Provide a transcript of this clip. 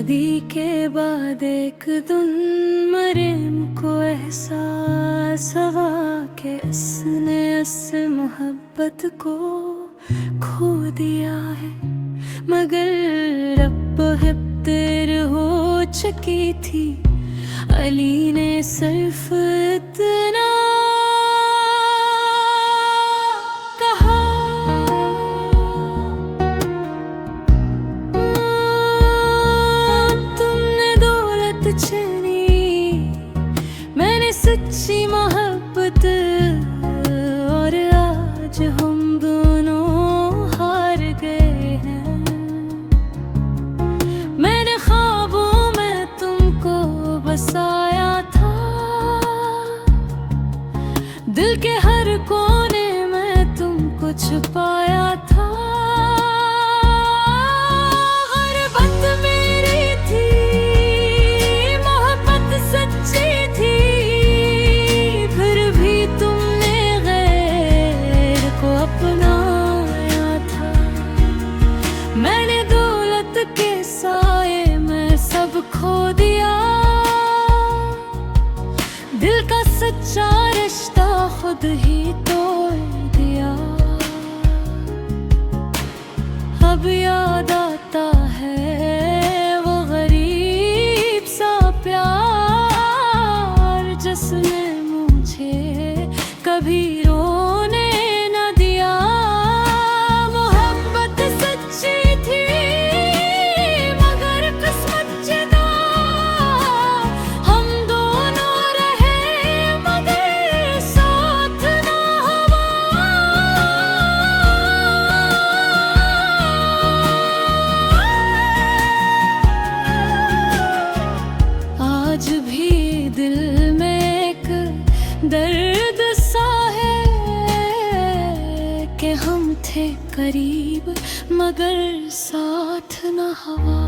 शादी के बाद एक दिन मरियम को एहसास हुआ कि उसने उस मोहब्बत को खो दिया है, मगर रब हिफ्तेर हो चुकी थी। अली ने सिर्फ इतना कहा, तुमने दौलत छीनी, मैंने सच्ची मोहब्बत, और आज हम दोनों हार गए हैं। मैंने ख्वाबों में तुमको बसाया था, दिल के हर कोने में तुमको छुपाया था। गुर्बत मेरी थी, मोहब्बत सच्ची थी, फिर भी तुमने गैर को अपनाया था। मैंने दौलत के साए में सब खो दिया, दिल का सच्चा रिश्ता खुद ही तोड़ दिया। अब याद आता है वो गरीब सा प्यार, जिसने मुझे कभी रोने न दिया। मोहब्बत सच्ची थी, मगर किस्मत जुदा, हम दोनों रहे मगर साथ ना हुआ। आज भी दिल में एक दर्द सा है कि हम थे करीब मगर साथ न हुआ।